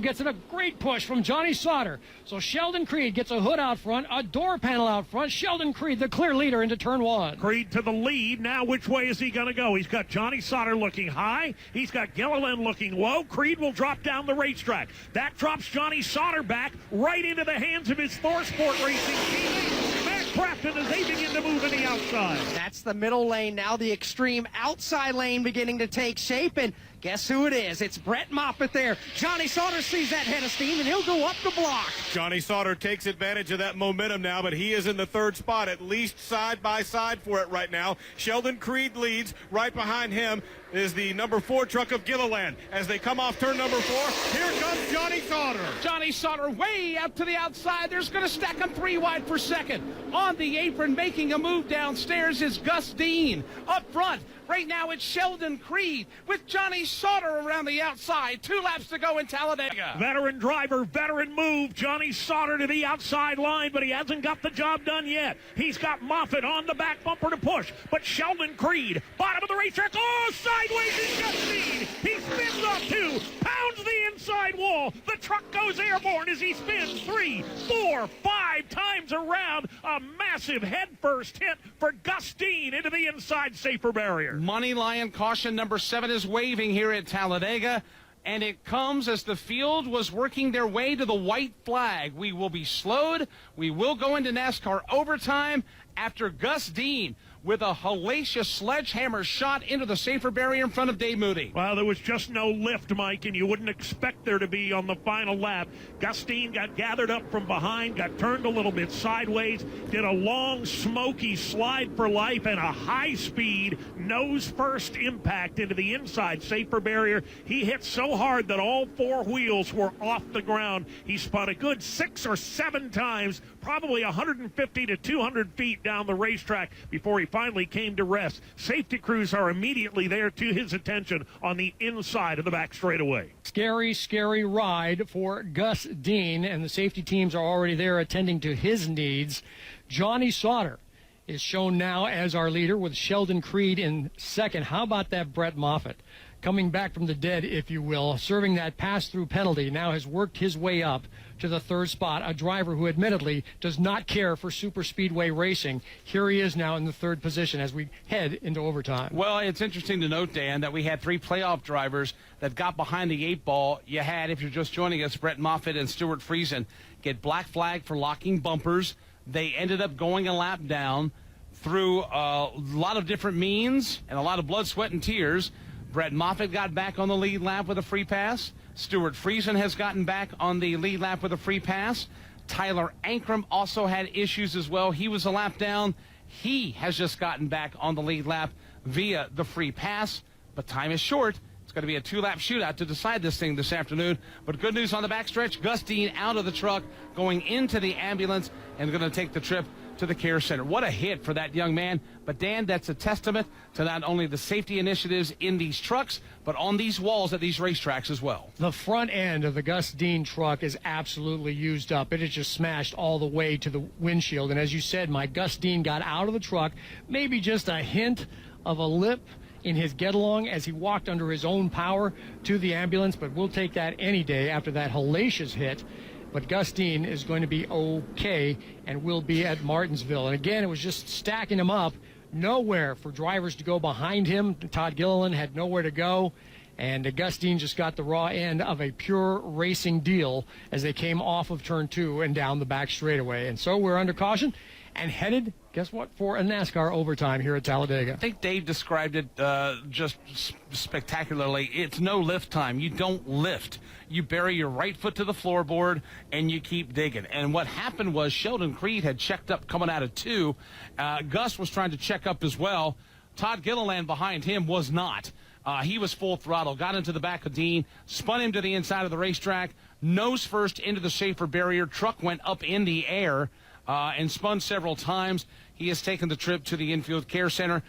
Gets it a great push from Johnny Sauter. So Sheldon Creed gets a hood out front, a door panel out front. Sheldon Creed, the clear leader into turn one. Creed to the lead. Now which way is he going to go? He's got Johnny Sauter looking high. He's got Gilliland looking low. Creed will drop down the racetrack. That drops Johnny Sauter back right into the hands of his Thor Sport Racing teammate. Matt Crafton as they begin to move in the outside. That's the middle lane. Now the extreme outside lane beginning to take shape. And guess who it is? It's Brett Moffitt there. Johnny Sauter sees that head of steam, and he'll go up the block. Johnny Sauter takes advantage of that momentum now, but he is in the third spot, at least side by side for it right now. Sheldon Creed leads. Right behind him is the number 4 truck of Gilliland. As they come off turn number 4, here comes Johnny Sauter. Johnny Sauter way out to the outside. There's going to stack him 3 wide for second. On the apron, making a move downstairs is Gus Dean. Up front, right now it's Sheldon Creed with Johnny Sauter around the outside. 2 laps to go in Talladega. Veteran driver, veteran move. Johnny Sauter to the outside line, but he hasn't got the job done yet. He's got Moffitt on the back bumper to push, but Sheldon Creed, bottom of the racetrack. Oh, sideways is Gus Dean. He spins up 2, pounds the inside wall. The truck goes airborne as he spins 3, 4, 5 times around. A massive headfirst hit for Gus Dean into the inside safer barrier. Money Lion caution number 7 is waving here at Talladega, and it comes as the field was working their way to the white flag. We will be slowed. We will go into NASCAR overtime after Gus Dean with a hellacious sledgehammer shot into the safer barrier in front of Dave Moody. Well, there was just no lift, Mike, and you wouldn't expect there to be on the final lap. Gus Dean got gathered up from behind, got turned a little bit sideways, did a long, smoky slide for life, and a high-speed, nose-first impact into the inside safer barrier. He hit so hard that all 4 wheels were off the ground. He spun a good 6 or 7 times, probably 150 to 200 feet down the racetrack before he finally came to rest. Safety crews are immediately there to his attention on the inside of the back straightaway. Scary, scary ride for Gus Dean, and the safety teams are already there attending to his needs. Johnny Sauter is shown now as our leader with Sheldon Creed in second. How about that Brett Moffitt? Coming back from the dead, if you will, serving that pass-through penalty, now has worked his way up to the 3rd spot. A driver who admittedly does not care for super speedway racing. Here he is now in the 3rd position as we head into overtime. Well, it's interesting to note, Dan, that we had 3 playoff drivers that got behind the 8 ball. You had, if you're just joining us, Brett Moffitt and Stuart Friesen get black flag for locking bumpers. They ended up going a lap down through a lot of different means and a lot of blood, sweat, and tears. Brett Moffitt got back on the lead lap with a free pass. Stuart Friesen has gotten back on the lead lap with a free pass. Tyler Ankrum also had issues as well. He was a lap down. He has just gotten back on the lead lap via the free pass, but time is short. It's going to be a 2-lap shootout to decide this thing this afternoon. But good news on the backstretch. Gus Dean out of the truck, going into the ambulance, and going to take the trip to the care center. What a hit for that young man. But, Dan, that's a testament to not only the safety initiatives in these trucks, but on these walls at these racetracks as well. The front end of the Gus Dean truck is absolutely used up. It is just smashed all the way to the windshield. And as you said, Mike, Gus Dean got out of the truck, maybe just a hint of a lip in his get-along as he walked under his own power to the ambulance, but we'll take that any day after that hellacious hit. But Gus Dean is going to be okay and will be at Martinsville. And again, it was just stacking him up. Nowhere for drivers to go behind him. Todd Gilliland had nowhere to go. And Gus Dean just got the raw end of a pure racing deal as they came off of turn 2 and down the back straightaway. And so we're under caution and headed, guess what, for a NASCAR overtime here at Talladega. I think Dave described it just spectacularly. It's no lift time. You don't lift. You bury your right foot to the floorboard, and you keep digging. And what happened was Sheldon Creed had checked up coming out of 2. Gus was trying to check up as well. Todd Gilliland behind him was not. He was full throttle, got into the back of Dean, spun him to the inside of the racetrack, nose first into the safer barrier. Truck went up in the air and spun several times. He has taken the trip to the infield care center.